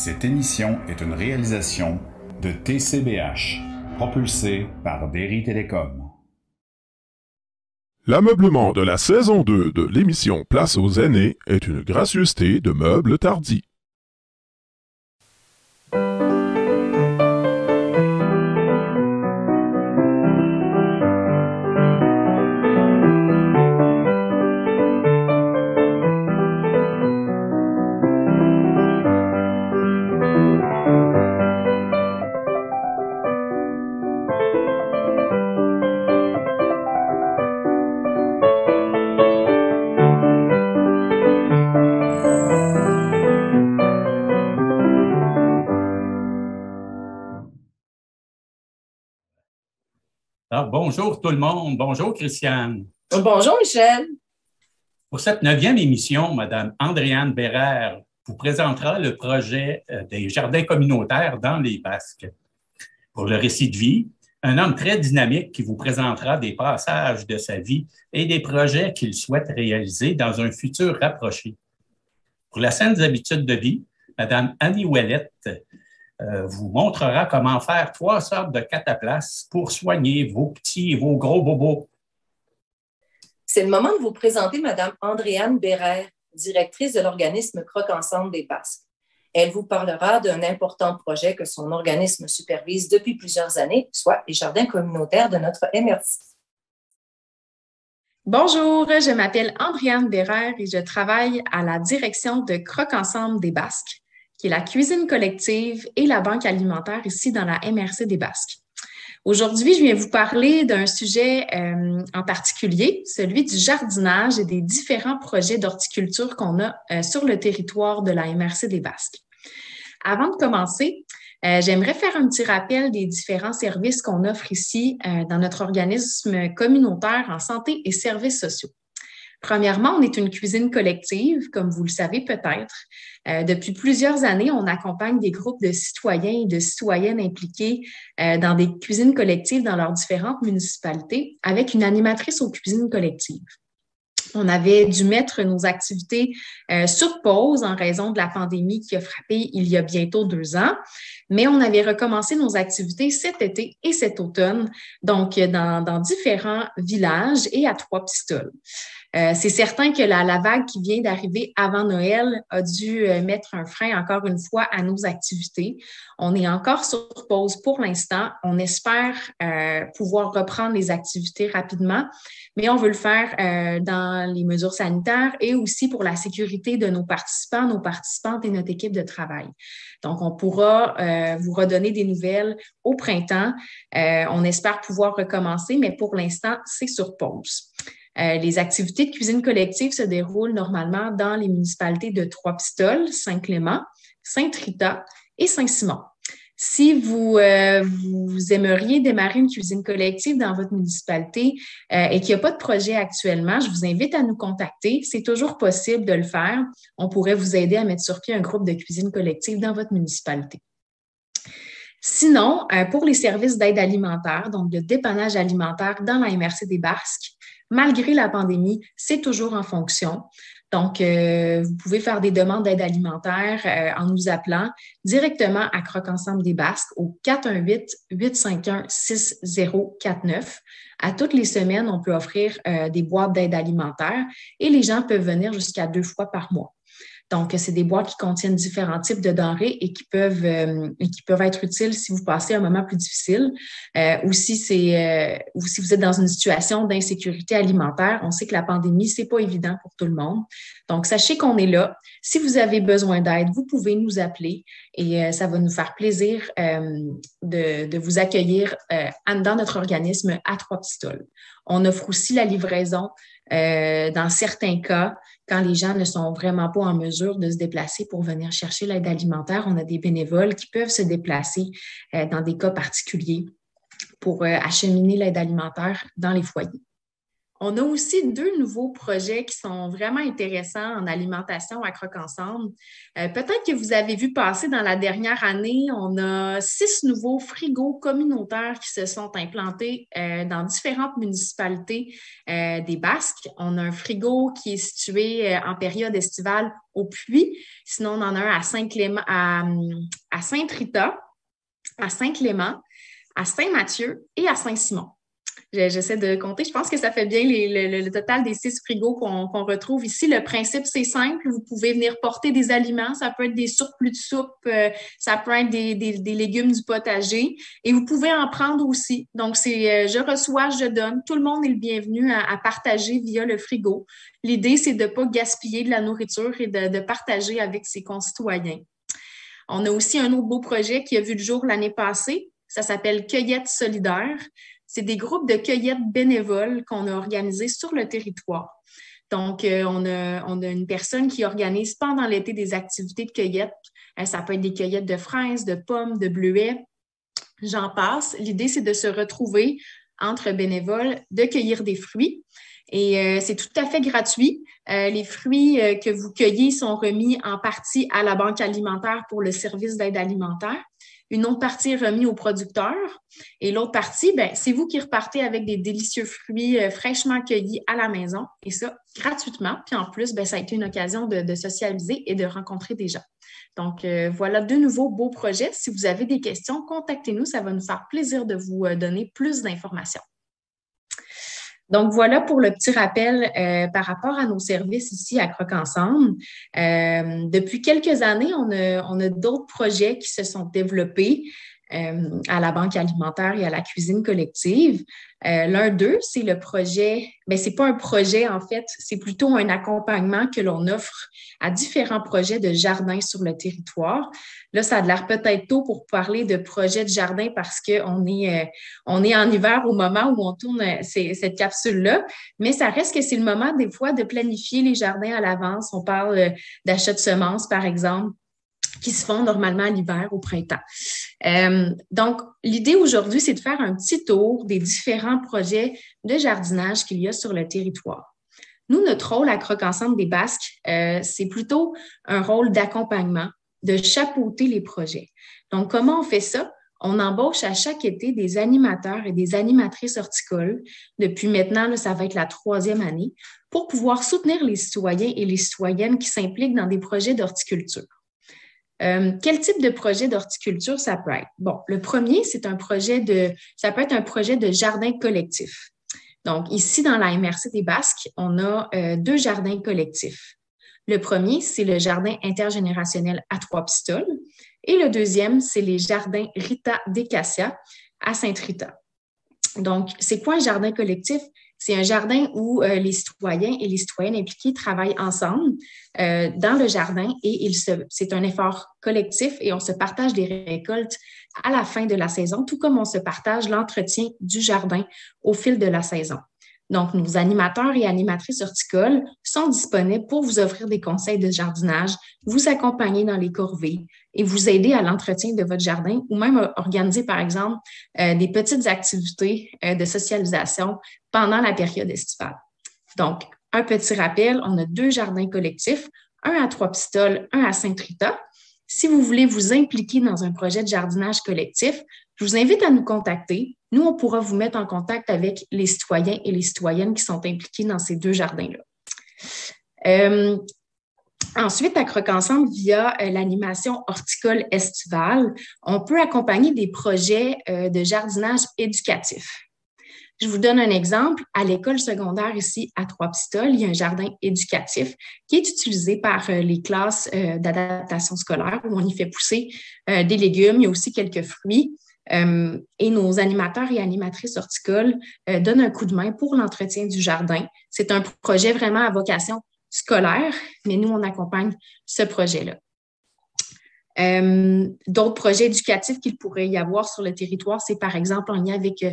Cette émission est une réalisation de TCBH, propulsée par Derry Télécom. L'ameublement de la saison 2 de l'émission Place aux aînés est une gracieuseté de Meubles Tardy. Alors, bonjour tout le monde. Bonjour Christiane. Bonjour Michel. Pour cette 9e émission, Mme Andréane Bérère vous présentera le projet des jardins communautaires dans les Basques. Pour le récit de vie, un homme très dynamique qui vous présentera des passages de sa vie et des projets qu'il souhaite réaliser dans un futur rapproché. Pour la saine habitudes de vie, Mme Annie Ouellette vous montrera comment faire 3 sortes de cataplasmes pour soigner vos petits et vos gros bobos. C'est le moment de vous présenter Mme Andréane Bérère, directrice de l'organisme Croque Ensemble des Basques. Elle vous parlera d'un important projet que son organisme supervise depuis plusieurs années, soit les jardins communautaires de notre MRC. Bonjour, je m'appelle Andréane Bérère et je travaille à la direction de Croque Ensemble des Basques, qui est la cuisine collective et la banque alimentaire ici dans la MRC des Basques. Aujourd'hui, je viens vous parler d'un sujet en particulier, celui du jardinage et des différents projets d'horticulture qu'on a sur le territoire de la MRC des Basques. Avant de commencer, j'aimerais faire un petit rappel des différents services qu'on offre ici dans notre organisme communautaire en santé et services sociaux. Premièrement, on est une cuisine collective, comme vous le savez peut-être. Depuis plusieurs années, on accompagne des groupes de citoyens et de citoyennes impliqués dans des cuisines collectives dans leurs différentes municipalités avec une animatrice aux cuisines collectives. On avait dû mettre nos activités sur pause en raison de la pandémie qui a frappé il y a bientôt 2 ans, mais on avait recommencé nos activités cet été et cet automne, donc dans différents villages et à Trois-Pistoles. C'est certain que la vague qui vient d'arriver avant Noël a dû mettre un frein encore une fois à nos activités. On est encore sur pause pour l'instant. On espère pouvoir reprendre les activités rapidement, mais on veut le faire dans les mesures sanitaires et aussi pour la sécurité de nos participants, nos participantes et notre équipe de travail. Donc, on pourra vous redonner des nouvelles au printemps. On espère pouvoir recommencer, mais pour l'instant, c'est sur pause. Les activités de cuisine collective se déroulent normalement dans les municipalités de Trois-Pistoles, Saint-Clément, Sainte-Rita et Saint-Simon. Si vous aimeriez démarrer une cuisine collective dans votre municipalité et qu'il n'y a pas de projet actuellement, je vous invite à nous contacter. C'est toujours possible de le faire. On pourrait vous aider à mettre sur pied un groupe de cuisine collective dans votre municipalité. Sinon, pour les services d'aide alimentaire, donc de dépannage alimentaire dans la MRC des Basques, malgré la pandémie, c'est toujours en fonction. Donc, vous pouvez faire des demandes d'aide alimentaire en nous appelant directement à Croque Ensemble des Basques au 418-851-6049. À toutes les semaines, on peut offrir des boîtes d'aide alimentaire et les gens peuvent venir jusqu'à 2 fois par mois. Donc, c'est des boîtes qui contiennent différents types de denrées et qui peuvent être utiles si vous passez un moment plus difficile ou si vous êtes dans une situation d'insécurité alimentaire. On sait que la pandémie, c'est pas évident pour tout le monde. Donc, sachez qu'on est là. Si vous avez besoin d'aide, vous pouvez nous appeler et ça va nous faire plaisir de vous accueillir dans notre organisme à Trois-Pistoles. On offre aussi la livraison dans certains cas, quand les gens ne sont vraiment pas en mesure de se déplacer pour venir chercher l'aide alimentaire, on a des bénévoles qui peuvent se déplacer dans des cas particuliers pour acheminer l'aide alimentaire dans les foyers. On a aussi 2 nouveaux projets qui sont vraiment intéressants en alimentation à Croque Ensemble. Peut-être que vous avez vu passer dans la dernière année, on a 6 nouveaux frigos communautaires qui se sont implantés dans différentes municipalités des Basques. On a un frigo qui est situé en période estivale au Puy. Sinon, on en a un à Saint-Clément, à Saint-Rita, à Saint-Clément, à Saint-Mathieu et à Saint-Simon. J'essaie de compter. Je pense que ça fait bien le total des 6 frigos qu'on retrouve ici. Le principe, c'est simple. Vous pouvez venir porter des aliments. Ça peut être des surplus de soupe, ça peut être des légumes du potager. Et vous pouvez en prendre aussi. Donc, c'est je reçois, je donne. Tout le monde est le bienvenu à partager via le frigo. L'idée, c'est de ne pas gaspiller de la nourriture et de partager avec ses concitoyens. On a aussi un autre beau projet qui a vu le jour l'année passée. Ça s'appelle Cueillette solidaire. C'est des groupes de cueillettes bénévoles qu'on a organisés sur le territoire. Donc, on a une personne qui organise pendant l'été des activités de cueillette. Ça peut être des cueillettes de fraises, de pommes, de bleuets, j'en passe. L'idée, c'est de se retrouver entre bénévoles, de cueillir des fruits. Et c'est tout à fait gratuit. Les fruits que vous cueillez sont remis en partie à la Banque alimentaire pour le service d'aide alimentaire. Une autre partie est remise aux producteurs et l'autre partie, c'est vous qui repartez avec des délicieux fruits fraîchement cueillis à la maison et ça, gratuitement. Puis en plus, ça a été une occasion de socialiser et de rencontrer des gens. Donc, voilà 2 nouveaux beaux projets. Si vous avez des questions, contactez-nous. Ça va nous faire plaisir de vous donner plus d'informations. Donc, voilà pour le petit rappel par rapport à nos services ici à Croque Ensemble. Depuis quelques années, on a d'autres projets qui se sont développés à la Banque alimentaire et à la cuisine collective. L'un d'eux, c'est le projet, c'est pas un projet en fait, c'est plutôt un accompagnement que l'on offre à différents projets de jardin sur le territoire. Là, ça a l'air peut-être tôt pour parler de projets de jardin parce qu'on est en hiver au moment où on tourne cette capsule-là, mais ça reste que c'est le moment des fois de planifier les jardins à l'avance. On parle d'achat de semences, par exemple, qui se font normalement à l'hiver, au printemps. Donc, l'idée aujourd'hui, c'est de faire un petit tour des différents projets de jardinage qu'il y a sur le territoire. Nous, notre rôle à Croque Ensemble des Basques, c'est plutôt un rôle d'accompagnement, de chapeauter les projets. Donc, comment on fait ça? On embauche à chaque été des animateurs et des animatrices horticoles. Depuis maintenant, là, ça va être la 3e année, pour pouvoir soutenir les citoyens et les citoyennes qui s'impliquent dans des projets d'horticulture. Quel type de projet d'horticulture ça peut être? Bon, le premier, ça peut être un projet de jardin collectif. Donc, ici, dans la MRC des Basques, on a 2 jardins collectifs. Le premier, c'est le jardin intergénérationnel à Trois-Pistoles et le deuxième, c'est les jardins Rita d'Écacia à Sainte-Rita. Donc, c'est quoi un jardin collectif? C'est un jardin où les citoyens et les citoyennes impliqués travaillent ensemble dans le jardin et c'est un effort collectif et on se partage des récoltes à la fin de la saison, tout comme on se partage l'entretien du jardin au fil de la saison. Donc, nos animateurs et animatrices horticoles sont disponibles pour vous offrir des conseils de jardinage, vous accompagner dans les corvées et vous aider à l'entretien de votre jardin ou même organiser, par exemple, des petites activités de socialisation pendant la période estivale. Donc, un petit rappel, on a 2 jardins collectifs, un à Trois-Pistoles, un à Sainte-Rita. Si vous voulez vous impliquer dans un projet de jardinage collectif, je vous invite à nous contacter. Nous, on pourra vous mettre en contact avec les citoyens et les citoyennes qui sont impliqués dans ces 2 jardins-là. Ensuite, à Croque Ensemble, via l'animation horticole estivale, on peut accompagner des projets de jardinage éducatif. Je vous donne un exemple. À l'école secondaire ici à Trois-Pistoles, il y a un jardin éducatif qui est utilisé par les classes d'adaptation scolaire où on y fait pousser des légumes. Il y a aussi quelques fruits. Et nos animateurs et animatrices horticoles donnent un coup de main pour l'entretien du jardin. C'est un projet vraiment à vocation scolaire, mais nous, on accompagne ce projet-là. D'autres projets éducatifs qu'il pourrait y avoir sur le territoire, c'est par exemple en lien avec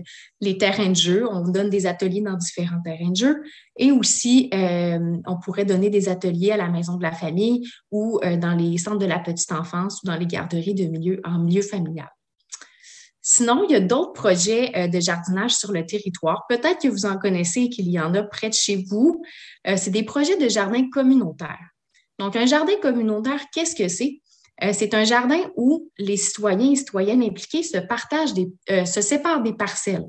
les terrains de jeu. On donne des ateliers dans différents terrains de jeu et aussi on pourrait donner des ateliers à la maison de la famille ou dans les centres de la petite enfance ou dans les garderies en milieu familial. Sinon, il y a d'autres projets de jardinage sur le territoire. Peut-être que vous en connaissez et qu'il y en a près de chez vous. C'est des projets de jardin communautaire. Donc, un jardin communautaire, qu'est-ce que c'est? C'est un jardin où les citoyens et citoyennes impliqués se séparent des parcelles.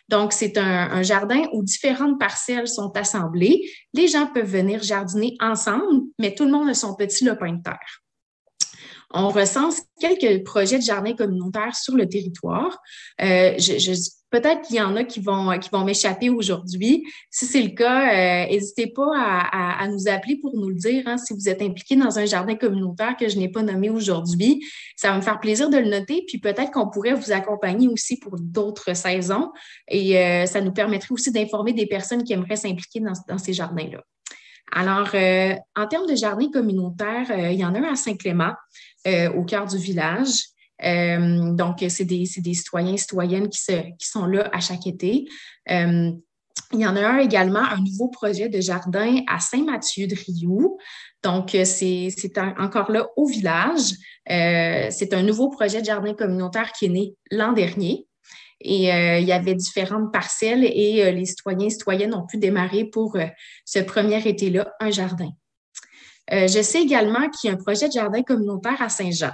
Donc, c'est un jardin où différentes parcelles sont assemblées. Les gens peuvent venir jardiner ensemble, mais tout le monde a son petit lopin de terre. On recense quelques projets de jardin communautaire sur le territoire. Peut-être qu'il y en a qui vont m'échapper aujourd'hui. Si c'est le cas, n'hésitez pas à nous appeler pour nous le dire, hein, si vous êtes impliqué dans un jardin communautaire que je n'ai pas nommé aujourd'hui. Ça va me faire plaisir de le noter, puis peut-être qu'on pourrait vous accompagner aussi pour d'autres saisons. Et ça nous permettrait aussi d'informer des personnes qui aimeraient s'impliquer dans ces jardins-là. Alors, en termes de jardin communautaire, il y en a un à Saint-Clément, au cœur du village. Donc, c'est des citoyens et citoyennes qui sont là à chaque été. Il y en a un également, un nouveau projet de jardin à Saint-Mathieu-de-Rioux. Donc, c'est encore là au village. C'est un nouveau projet de jardin communautaire qui est né l'an dernier. Et il y avait différentes parcelles et les citoyens et citoyennes ont pu démarrer pour ce premier été-là un jardin. Je sais également qu'il y a un projet de jardin communautaire à Saint-Jean.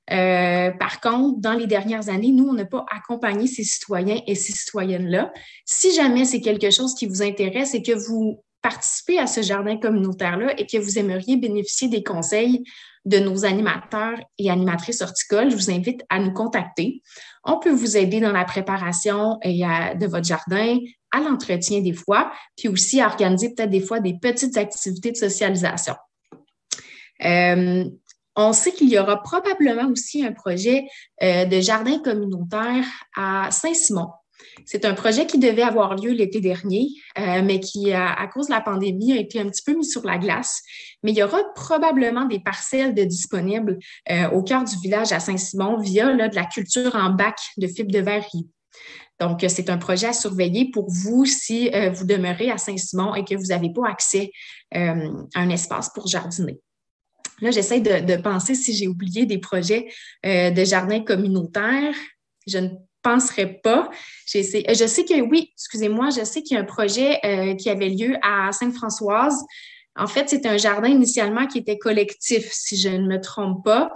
Par contre, dans les dernières années, nous, on n'a pas accompagné ces citoyens et ces citoyennes-là. Si jamais c'est quelque chose qui vous intéresse et que vous participez à ce jardin communautaire-là et que vous aimeriez bénéficier des conseils de nos animateurs et animatrices horticoles, je vous invite à nous contacter. On peut vous aider dans la préparation de votre jardin, à l'entretien des fois, puis aussi à organiser peut-être des fois des petites activités de socialisation. On sait qu'il y aura probablement aussi un projet de jardin communautaire à Saint-Simon. C'est un projet qui devait avoir lieu l'été dernier, mais qui, à cause de la pandémie, a été un petit peu mis sur la glace. Mais il y aura probablement des parcelles disponibles au cœur du village à Saint-Simon via de la culture en bac de fibres de verre. Donc, c'est un projet à surveiller pour vous si vous demeurez à Saint-Simon et que vous n'avez pas accès à un espace pour jardiner. Là, j'essaie de penser si j'ai oublié des projets de jardin communautaire. Je ne penserais pas. Je sais que oui, excusez-moi, je sais qu'il y a un projet qui avait lieu à Sainte-Françoise. En fait, c'est un jardin initialement qui était collectif, si je ne me trompe pas.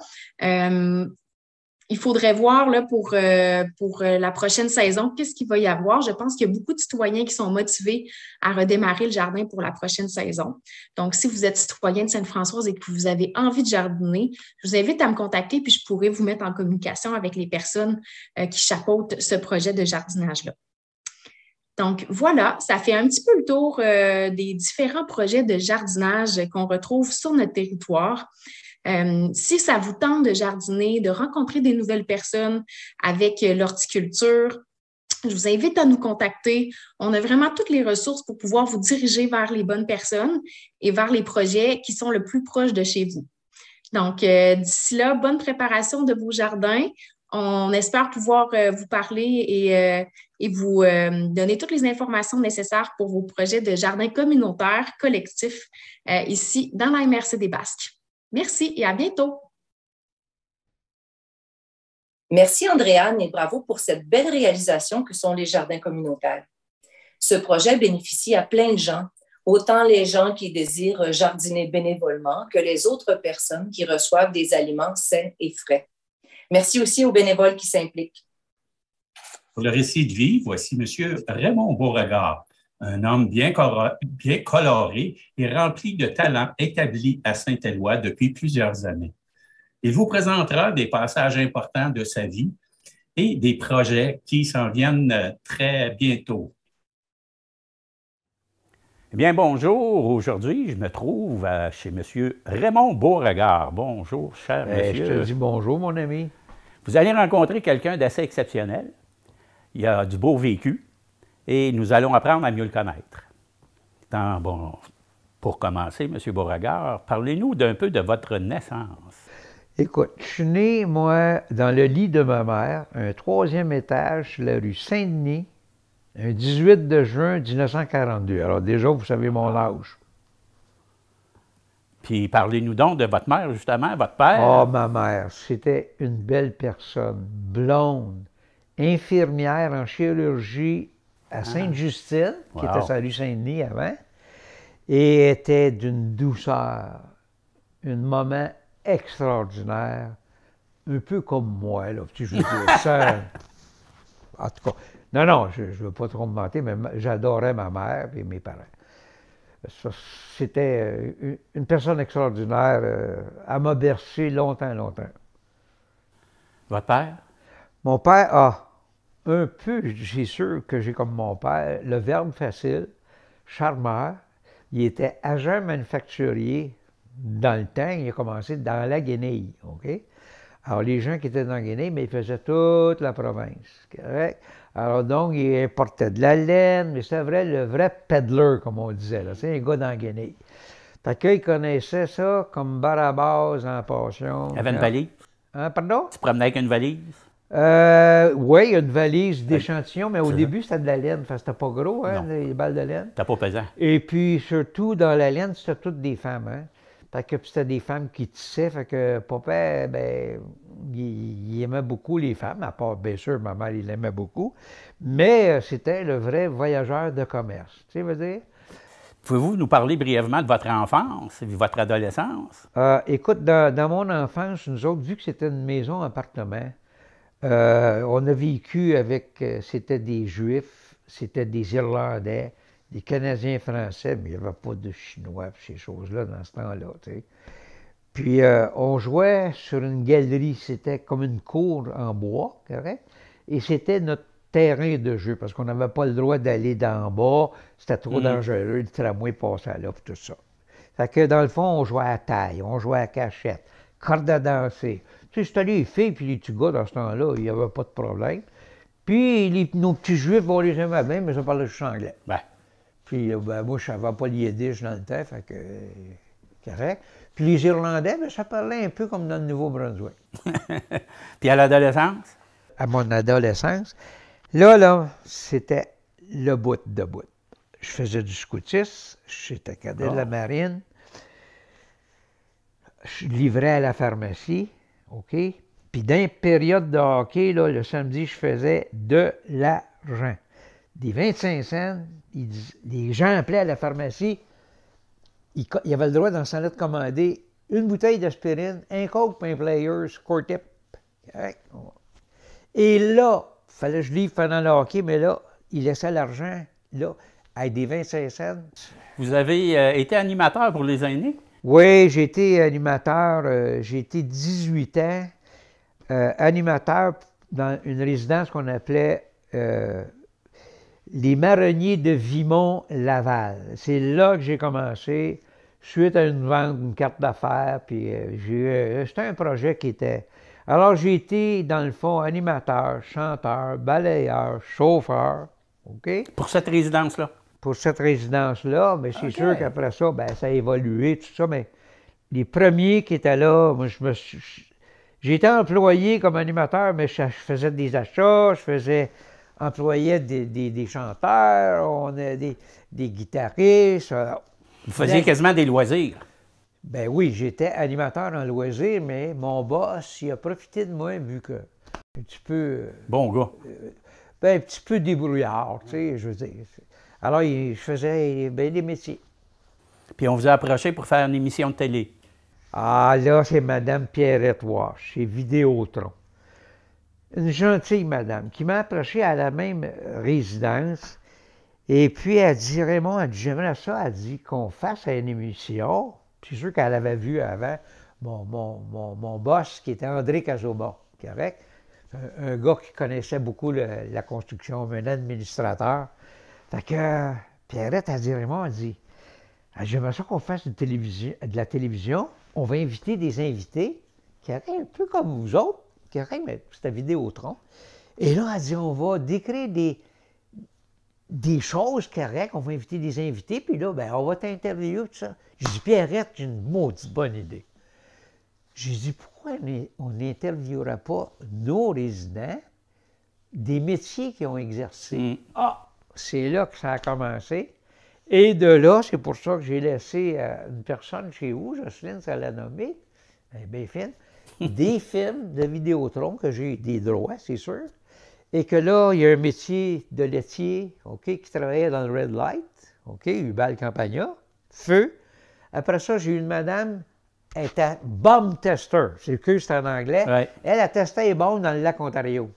Il faudrait voir là, pour la prochaine saison, qu'est-ce qu'il va y avoir. Je pense qu'il y a beaucoup de citoyens qui sont motivés à redémarrer le jardin pour la prochaine saison. Donc, si vous êtes citoyen de Sainte-Françoise et que vous avez envie de jardiner, je vous invite à me contacter puis je pourrai vous mettre en communication avec les personnes qui chapeautent ce projet de jardinage-là. Donc, voilà, ça fait un petit peu le tour des différents projets de jardinage qu'on retrouve sur notre territoire. Si ça vous tente de jardiner, de rencontrer des nouvelles personnes avec l'horticulture, je vous invite à nous contacter. On a vraiment toutes les ressources pour pouvoir vous diriger vers les bonnes personnes et vers les projets qui sont le plus proches de chez vous. Donc, d'ici là, bonne préparation de vos jardins. On espère pouvoir vous parler et vous donner toutes les informations nécessaires pour vos projets de jardin communautaire collectif ici dans la MRC des Basques. Merci et à bientôt. Merci Andréane et bravo pour cette belle réalisation que sont les jardins communautaires. Ce projet bénéficie à plein de gens, autant les gens qui désirent jardiner bénévolement que les autres personnes qui reçoivent des aliments sains et frais. Merci aussi aux bénévoles qui s'impliquent. Pour le récit de vie, voici M. Raymond Beauregard, un homme bien coloré et rempli de talent établi à Saint-Éloi depuis plusieurs années. Il vous présentera des passages importants de sa vie et des projets qui s'en viennent très bientôt. Eh bien, bonjour. Aujourd'hui, je me trouve chez M. Raymond Beauregard. Bonjour, cher monsieur. Je te dis bonjour, mon ami. Vous allez rencontrer quelqu'un d'assez exceptionnel. Il a du beau vécu et nous allons apprendre à mieux le connaître. Pour commencer, M. Beauregard, parlez-nous d'un peu de votre naissance. Écoute, je suis né, moi, dans le lit de ma mère, un 3e étage sur la rue Saint-Denis, un 18 de juin 1942. Alors déjà, vous savez mon âge. Puis parlez-nous donc de votre mère, justement, votre père. Ah, ma mère, c'était une belle personne, blonde, infirmière en chirurgie à Sainte-Justine, qui était sur la rue Saint-Denis avant, et était d'une douceur, un moment extraordinaire, un peu comme moi, là. Je veux dire, ça, en tout cas, non, je ne veux pas trop me mentir, mais j'adorais ma mère et mes parents. C'était une personne extraordinaire. Elle m'a bercé longtemps. Votre père? Mon père a un peu, c'est sûr que j'ai comme mon père, le verbe facile, charmeur. Il était agent manufacturier dans le temps. Il a commencé dans la Guinée, OK? Alors, les gens qui étaient dans la Guinée, mais ils faisaient toute la province, correct? Alors, donc, il importait de la laine, mais c'est vrai, le vrai peddler, comme on disait, là. C'est un gars dans la Guinée. Fait qu'il connaissait ça comme Barabas en passion. Il avait une valise? Hein, pardon? Tu promenais avec une valise? Oui, il y a une valise d'échantillons, mais au début, c'était de la laine. Fait que c'était pas gros, hein, les balles de laine. C'était pas pesant. Et puis, surtout, dans la laine, c'était toutes des femmes, hein. Fait que c'était des femmes qui tissaient, fait que papa, ben, il aimait beaucoup les femmes, à part, bien sûr, ma mère, il l'aimait beaucoup, mais c'était le vrai voyageur de commerce, tu sais, veux dire? Pouvez-vous nous parler brièvement de votre enfance et de votre adolescence? Écoute, dans mon enfance, nous autres, vu que c'était une maison-appartement, on a vécu avec, c'était des Juifs, c'était des Irlandais, des Canadiens français, mais il n'y avait pas de Chinois et ces choses-là dans ce temps-là, tu sais. Puis on jouait sur une galerie, c'était comme une cour en bois, correct? Et c'était notre terrain de jeu, parce qu'on n'avait pas le droit d'aller d'en bas, c'était trop dangereux, le tramway passait là, puis tout ça. Fait que dans le fond, on jouait à taille, on jouait à cachette, corde à danser. Tu sais, c'était les filles puis les petits gars dans ce temps-là, il n'y avait pas de problème. Puis nos petits juifs, on les aimait bien, mais ça parlait juste anglais. Ben. Puis ben, moi, je ne savais pas le yiddish dans le temps, fait que correct. Puis les Irlandais, ben, ça parlait un peu comme dans le Nouveau-Brunswick. Puis à l'adolescence? À mon adolescence, là, c'était le bout de bout. Je faisais du scoutisme, j'étais cadet de la marine, je livrais à la pharmacie, OK? Puis dans les périodes de hockey, là, le samedi, je faisais de l'argent. Des 25 cents, les gens appelaient à la pharmacie, ils avaient le droit dans ce temps-là de commander une bouteille d'aspirine, un coke, un Players, Score-Tip. Et là, il fallait que je livre pendant le hockey, mais là, ils laissaient l'argent, là, avec des 25 cents. Vous avez été animateur pour les aînés? Oui, j'ai été animateur, j'ai été 18 ans, animateur dans une résidence qu'on appelait les Marronniers de Vimont-Laval. C'est là que j'ai commencé, suite à une vente d'une carte d'affaires, puis c'était un projet qui était... Alors, j'ai été, dans le fond, animateur, chanteur, balayeur, chauffeur, OK? Pour cette résidence-là? Pour cette résidence-là, mais c'est sûr qu'après ça, ben, ça a évolué, tout ça, mais les premiers qui étaient là, moi, j'ai été employé comme animateur, mais je faisais des achats, employais des chanteurs, on a des guitaristes. Vous faisiez quasiment des loisirs? Ben oui, j'étais animateur en loisirs, mais mon boss, il a profité de moi, vu que un petit peu... Bon gars. Ben, un petit peu débrouillard, tu sais, je veux dire. Alors, je faisais bien des métiers. Puis on vous a approché pour faire une émission de télé? Ah, là, c'est Mme Pierrette Wash, chez Vidéotron. Une gentille madame qui m'a approché à la même résidence. Et puis, elle dit, Raymond, elle dit, j'aimerais ça, elle dit, qu'on fasse une émission. C'est sûr qu'elle avait vu avant mon boss, qui était André Cazobon, correct? Un gars qui connaissait beaucoup la construction, un administrateur. Fait que Pierrette a dit, Raymond, elle dit, j'aimerais ça qu'on fasse de la télévision. On va inviter des invités qui auraient un peu comme vous autres, qui auraient, mais c'était Vidéotron. Et là, elle dit, on va décrire des choses correctes, on va inviter des invités, puis là, ben, on va t'interviewer, tout ça. J'ai dit, Pierrette, j'ai une maudite bonne idée. J'ai dit, pourquoi on n'interviewera pas nos résidents des métiers qu'ils ont exercés? Ah, c'est là que ça a commencé. Et de là, c'est pour ça que j'ai laissé une personne chez vous, Jocelyne, ça l'a nommé, elle est bien fine, des films de Vidéotron, que j'ai des droits, c'est sûr. et que là, il y a un métier de laitier, OK, qui travaillait dans le Red Light, OK, Hubal Campagna, feu. Après ça, j'ai eu une madame, elle était bomb tester, c'est que c'est en anglais. Ouais. Elle a testé les bombes dans le lac Ontario.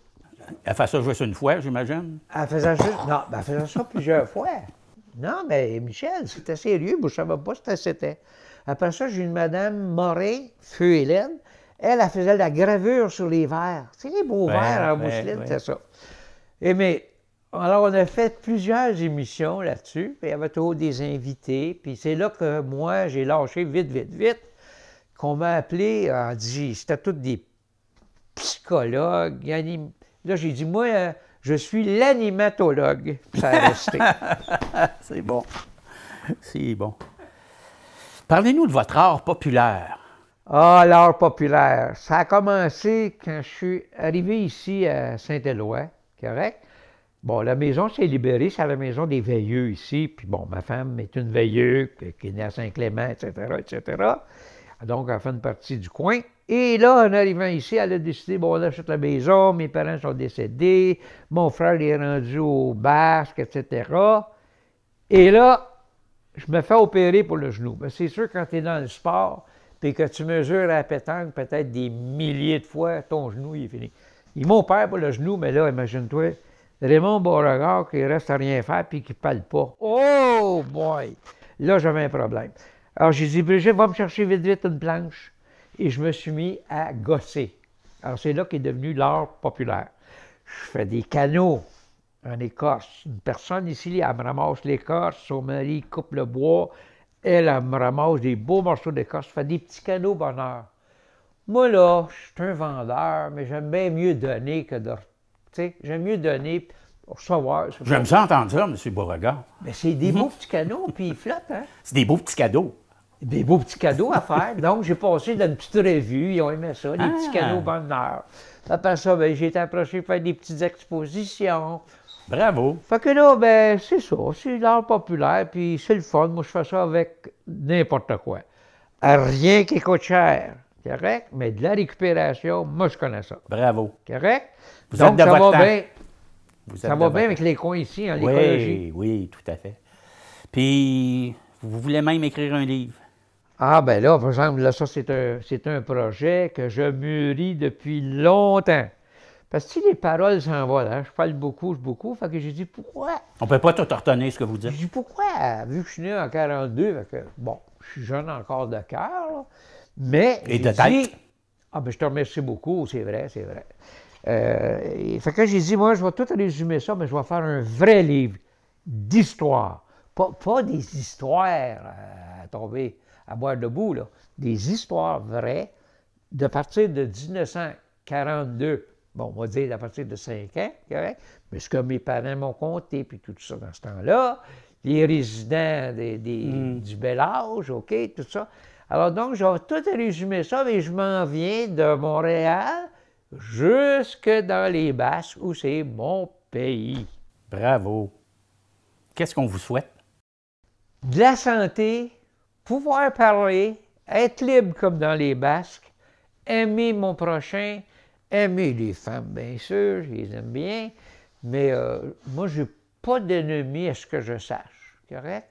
Elle fait ça juste une fois, j'imagine? Elle faisait juste, non, ben, elle faisait ça plusieurs fois. Non, mais Michel, c'était sérieux, moi, je ne savais pas ce que c'était. Après ça, j'ai une madame Morin, feu Hélène. Elle faisait de la gravure sur les verres. Tu sais, les beaux verres en mousseline, c'est ça. Et mais, alors, on a fait plusieurs émissions là-dessus, puis il y avait toujours des invités, puis c'est là que moi, j'ai lâché vite, qu'on m'a appelé, on dit, c'était tous des psychologues, là, j'ai dit, moi, je suis l'animatologue, puis ça a resté. C'est bon. C'est bon. Parlez-nous de votre art populaire. Ah, l'art populaire. Ça a commencé quand je suis arrivé ici à Saint-Éloi, correct? Bon, la maison s'est libérée, c'est la maison des veilleux ici. Puis bon, ma femme est une veilleuse qui est née à Saint-Clément, etc. Donc, elle fait une partie du coin. Et là, en arrivant ici, elle a décidé, bon, on achète la maison, mes parents sont décédés, mon frère est rendu au basque, etc. Et là, je me fais opérer pour le genou. Bien, c'est sûr, quand tu es dans le sport, puis que tu mesures à la pétanque peut-être des milliers de fois, ton genou, il est fini. Ils m'opèrent pour le genou, mais là, imagine-toi, Raymond Beauregard qui reste à rien faire puis qui ne parle pas. Oh boy! Là, j'avais un problème. Alors, j'ai dit, Brigitte, va me chercher vite une planche. Et je me suis mis à gosser. Alors, c'est là qu'est devenu l'art populaire. Je fais des canaux en écorce. Une personne ici, elle me ramasse l'écorce, son mari coupe le bois, elle me ramasse des beaux morceaux d'écorce, fait des petits canaux bonheur. Moi, là, je suis un vendeur, mais j'aime bien mieux donner que de... Tu sais, j'aime mieux donner pour recevoir. J'aime ça entendre ça, M. Beauregard. Mais c'est des beaux petits canaux, puis ils flottent, hein? C'est des beaux petits cadeaux. Des beaux petits cadeaux à faire. Donc, j'ai passé dans une petite revue, ils ont aimé ça, des petits canaux bonheur. Après ça, ben, j'ai été approché pour faire des petites expositions. Bravo. Fait que là, ben, c'est ça, c'est l'art populaire, puis c'est le fun. Moi, je fais ça avec n'importe quoi. Rien qui coûte cher, correct? Mais de la récupération, moi, je connais ça. Bravo. Correct? Vous Donc, êtes de ça votre va temps. bien. Vous êtes Ça va bien avec les coins ici, en l'écologie. Oui, tout à fait. Puis, vous voulez même écrire un livre. Ah, ben là, par exemple, là, ça, c'est un projet que je mûris depuis longtemps. Parce que si les paroles s'en vont, hein, je parle beaucoup, fait que j'ai dit, pourquoi? On ne peut pas tout retenir ce que vous dites. J'ai dit, pourquoi? Vu que je suis né en 42, fait que, bon, je suis jeune encore de cœur, là, mais... Et de tête. Ah, ben je te remercie beaucoup, c'est vrai. Fait que j'ai dit, moi, je vais tout résumer ça, mais je vais faire un vrai livre d'histoire. Pas des histoires à tomber, à boire debout, là. Des histoires vraies de partir de 1942. Bon, on va dire à partir de 5 ans, correct? Mais ce que mes parents m'ont conté, puis tout ça dans ce temps-là, les résidents du bel âge, OK, tout ça. Alors donc, je vais tout résumer ça, mais je m'en viens de Montréal jusque dans les Basques, où c'est mon pays. Bravo. Qu'est-ce qu'on vous souhaite? De la santé, pouvoir parler, être libre comme dans les Basques, aimer mon prochain, aimer les femmes, bien sûr, je les aime bien, mais moi, je n'ai pas d'ennemis à ce que je sache, correct?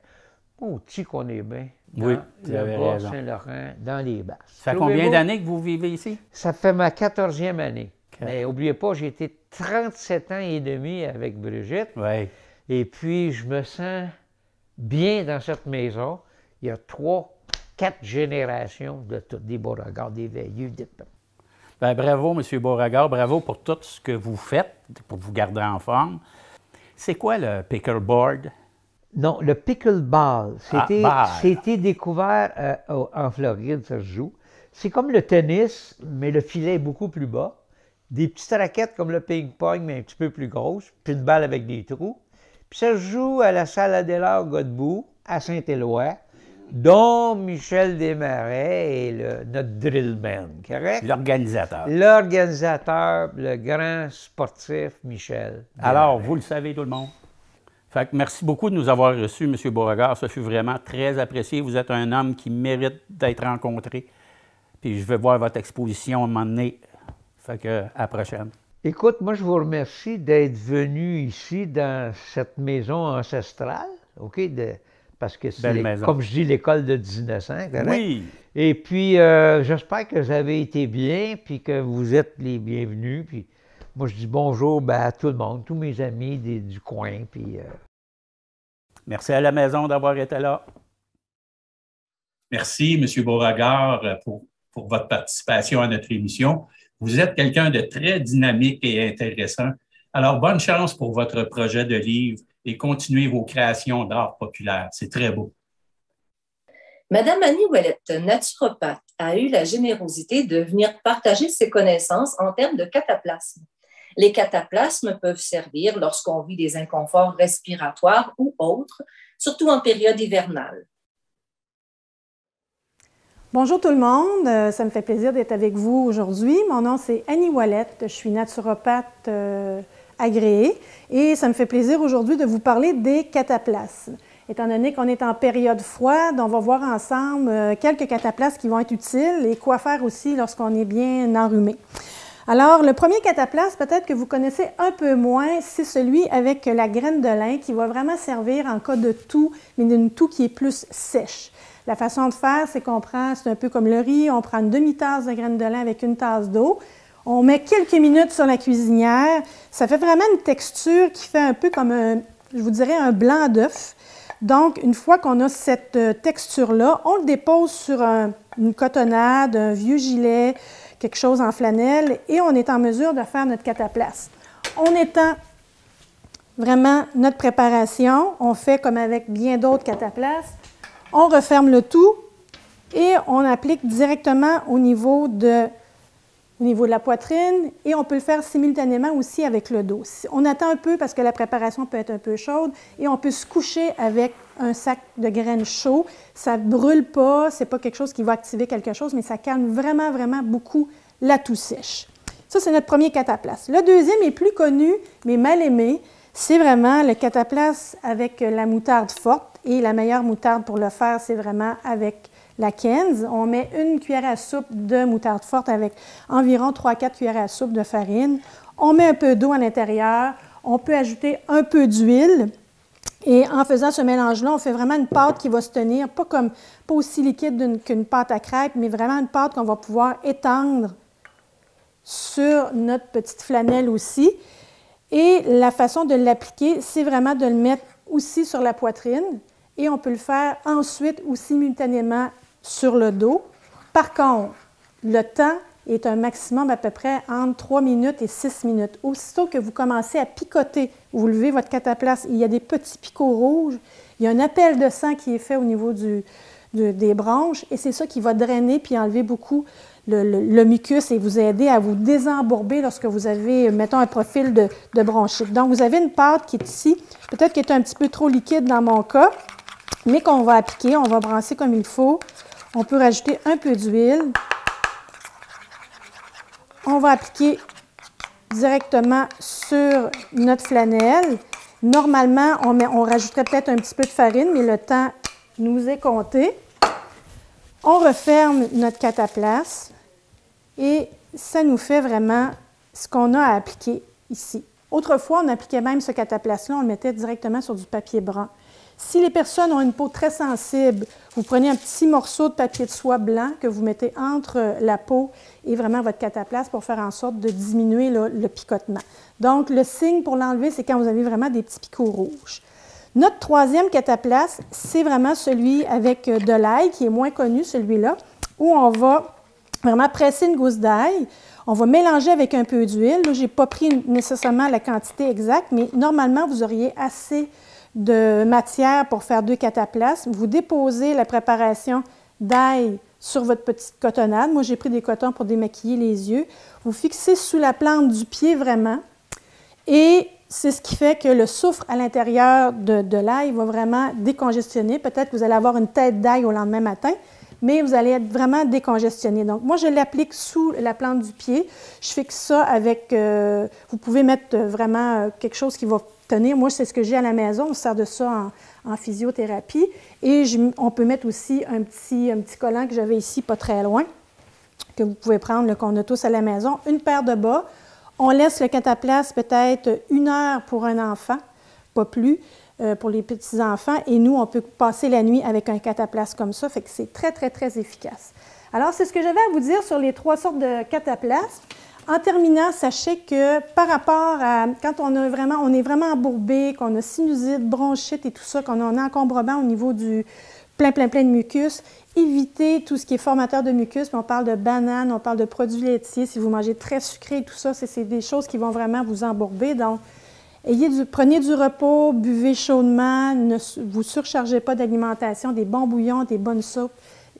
Outil qu'on est bien dans oui, le Bas-Saint-Laurent, dans les Basses. Ça fait combien d'années que vous vivez ici? Ça fait ma 14e année. Okay. Mais n'oubliez pas, j'ai été 37 ans et demi avec Brigitte. Oui. Et puis, je me sens bien dans cette maison. Il y a 3, 4 générations de tous des Beauregard, des veilleux, des... Bien, bravo, M. Beauregard. Bravo pour tout ce que vous faites, pour vous garder en forme. C'est quoi le pickleboard? Non, le pickleball, c'était découvert en Floride, ça se joue. C'est comme le tennis, mais le filet est beaucoup plus bas. Des petites raquettes comme le ping-pong, mais un petit peu plus grosses, puis une balle avec des trous. Puis ça se joue à la salle Adélard Godbout, à Saint-Éloi, dont Michel Desmarais est notre drillman, correct? L'organisateur. L'organisateur, le grand sportif Michel Desmarais. Alors, vous le savez, tout le monde. Fait que merci beaucoup de nous avoir reçus, M. Beauregard. Ça fut vraiment très apprécié. Vous êtes un homme qui mérite d'être rencontré. Puis je vais voir votre exposition à un moment donné. Fait que à la prochaine. Écoute, moi, je vous remercie d'être venu ici dans cette maison ancestrale, OK? Parce que c'est, comme je dis, l'école de 1900, correct? Oui. Et puis, j'espère que vous avez été bien, puis que vous êtes les bienvenus. Puis, moi, je dis bonjour à tout le monde, tous mes amis du coin. Puis, Merci à la maison d'avoir été là. Merci, M. Beauregard, pour votre participation à notre émission. Vous êtes quelqu'un de très dynamique et intéressant. Alors, bonne chance pour votre projet de livre et continuez vos créations d'art populaire. C'est très beau. Madame Annie Ouellette, naturopathe, a eu la générosité de venir partager ses connaissances en termes de cataplasme. Les cataplasmes peuvent servir lorsqu'on vit des inconforts respiratoires ou autres, surtout en période hivernale. Bonjour tout le monde, ça me fait plaisir d'être avec vous aujourd'hui. Mon nom c'est Annie Ouellette, je suis naturopathe agréée et ça me fait plaisir aujourd'hui de vous parler des cataplasmes. Étant donné qu'on est en période froide, on va voir ensemble quelques cataplasmes qui vont être utiles et quoi faire aussi lorsqu'on est bien enrhumé. Alors, le premier cataplasme, peut-être que vous connaissez un peu moins, c'est celui avec la graine de lin qui va vraiment servir en cas de toux, mais d'une toux qui est plus sèche. La façon de faire, c'est qu'on prend, c'est un peu comme le riz, on prend une demi-tasse de graines de lin avec une tasse d'eau. On met quelques minutes sur la cuisinière. Ça fait vraiment une texture qui fait un peu comme, je vous dirais, un blanc d'œuf. Donc, une fois qu'on a cette texture-là, on le dépose sur une cotonnade, un vieux gilet, quelque chose en flanelle, et on est en mesure de faire notre cataplasme. On étend vraiment notre préparation. On fait comme avec bien d'autres cataplasmes. On referme le tout et on applique directement au niveau de la poitrine et on peut le faire simultanément aussi avec le dos. On attend un peu parce que la préparation peut être un peu chaude et on peut se coucher avec un sac de graines chaud. Ça ne brûle pas, ce n'est pas quelque chose qui va activer quelque chose, mais ça calme vraiment, vraiment beaucoup la toux sèche. Ça, c'est notre premier cataplasme. Le deuxième est plus connu, mais mal aimé. C'est vraiment le cataplasme avec la moutarde forte. Et la meilleure moutarde pour le faire, c'est vraiment avec la Kenz. On met une cuillère à soupe de moutarde forte avec environ 3-4 cuillères à soupe de farine. On met un peu d'eau à l'intérieur. On peut ajouter un peu d'huile. Et en faisant ce mélange-là, on fait vraiment une pâte qui va se tenir, pas aussi liquide qu'une pâte à crêpes, mais vraiment une pâte qu'on va pouvoir étendre sur notre petite flanelle aussi. Et la façon de l'appliquer, c'est vraiment de le mettre aussi sur la poitrine et on peut le faire ensuite ou simultanément sur le dos. Par contre, le temps est un maximum à peu près entre 3 minutes et 6 minutes. Aussitôt que vous commencez à picoter, vous levez votre cataplasme, il y a des petits picots rouges, il y a un appel de sang qui est fait au niveau des bronches et c'est ça qui va drainer puis enlever beaucoup le mucus et vous aider à vous désembourber lorsque vous avez, mettons, un profil de bronchite. Donc, vous avez une pâte qui est ici, peut-être qu'elle est un petit peu trop liquide dans mon cas, mais qu'on va appliquer, on va brasser comme il faut. On peut rajouter un peu d'huile. On va appliquer directement sur notre flanelle. Normalement, on rajouterait peut-être un petit peu de farine, mais le temps nous est compté. On referme notre cataplasme et ça nous fait vraiment ce qu'on a à appliquer ici. Autrefois, on appliquait même ce cataplasme-là, on le mettait directement sur du papier brun. Si les personnes ont une peau très sensible, vous prenez un petit morceau de papier de soie blanc que vous mettez entre la peau et vraiment votre cataplasme pour faire en sorte de diminuer le picotement. Donc, le signe pour l'enlever, c'est quand vous avez vraiment des petits picots rouges. Notre troisième cataplasme, c'est vraiment celui avec de l'ail, qui est moins connu, celui-là, où on va vraiment presser une gousse d'ail. On va mélanger avec un peu d'huile. Là, je n'ai pas pris nécessairement la quantité exacte, mais normalement, vous auriez assez de matière pour faire 2 cataplasmes. Vous déposez la préparation d'ail sur votre petite cotonnade. Moi, j'ai pris des cotons pour démaquiller les yeux. Vous fixez sous la plante du pied vraiment. Et c'est ce qui fait que le soufre à l'intérieur de l'ail va vraiment décongestionner. Peut-être que vous allez avoir une tête d'ail au lendemain matin, mais vous allez être vraiment décongestionné. Donc, moi, je l'applique sous la plante du pied. Je fixe ça avec... vous pouvez mettre vraiment quelque chose qui va tenir. Moi, c'est ce que j'ai à la maison. On sert de ça en physiothérapie. Et on peut mettre aussi un petit collant que j'avais ici, pas très loin, que vous pouvez prendre, qu'on a tous à la maison. Une paire de bas. On laisse le cataplasme peut-être 1 heure pour un enfant, pas plus, pour les petits-enfants. Et nous, on peut passer la nuit avec un cataplasme comme ça, fait que c'est très, très, très efficace. Alors, c'est ce que j'avais à vous dire sur les 3 sortes de cataplasmes. En terminant, sachez que par rapport à quand on est vraiment embourbé, qu'on a sinusite, bronchite et tout ça, qu'on a un encombrement au niveau du plein de mucus, évitez tout ce qui est formateur de mucus. On parle de bananes, on parle de produits laitiers. Si vous mangez très sucré et tout ça, c'est des choses qui vont vraiment vous embourber. Donc, prenez du repos, buvez chaudement, ne vous surchargez pas d'alimentation, des bons bouillons, des bonnes soupes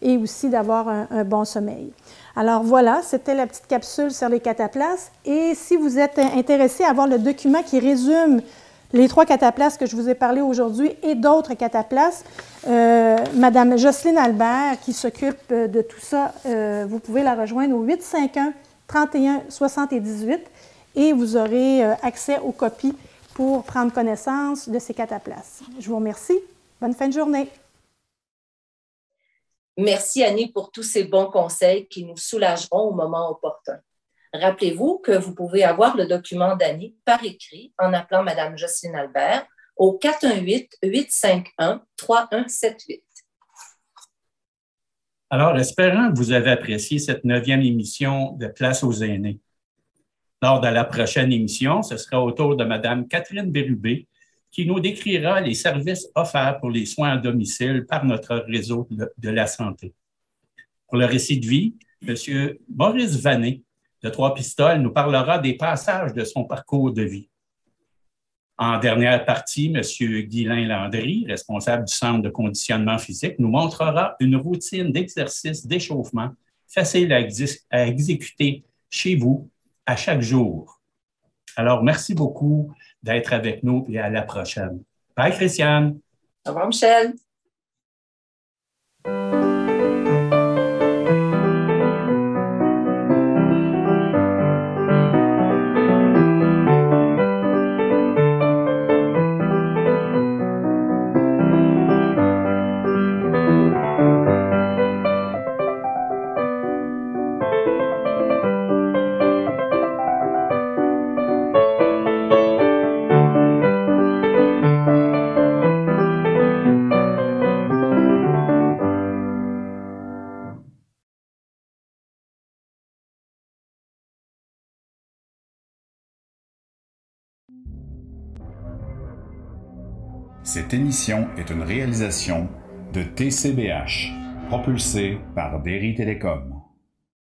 et aussi d'avoir un bon sommeil. Alors voilà, c'était la petite capsule sur les cataplasmes. Et si vous êtes intéressé à voir le document qui résume les 3 cataplasmes que je vous ai parlé aujourd'hui et d'autres cataplasmes, Madame Jocelyne Albert, qui s'occupe de tout ça, vous pouvez la rejoindre au 851-31-78 et vous aurez accès aux copies pour prendre connaissance de ces cataplasmes. Je vous remercie. Bonne fin de journée. Merci Annie pour tous ces bons conseils qui nous soulageront au moment opportun. Rappelez-vous que vous pouvez avoir le document d'Annie par écrit en appelant Mme Jocelyne Albert au 418-851-3178. Alors, espérant que vous avez apprécié cette 9e émission de Place aux aînés. Lors de la prochaine émission, ce sera au tour de Mme Catherine Bérubé qui nous décrira les services offerts pour les soins à domicile par notre réseau de la santé. Pour le récit de vie, M. Maurice Vanet de Trois-Pistoles nous parlera des passages de son parcours de vie. En dernière partie, M. Guylain Landry, responsable du Centre de conditionnement physique, nous montrera une routine d'exercice d'échauffement facile à exécuter chez vous à chaque jour. Alors, merci beaucoup d'être avec nous et à la prochaine. Bye, Christiane. Au revoir, Michel. Cette émission est une réalisation de TCBH, propulsée par Derry Télécom.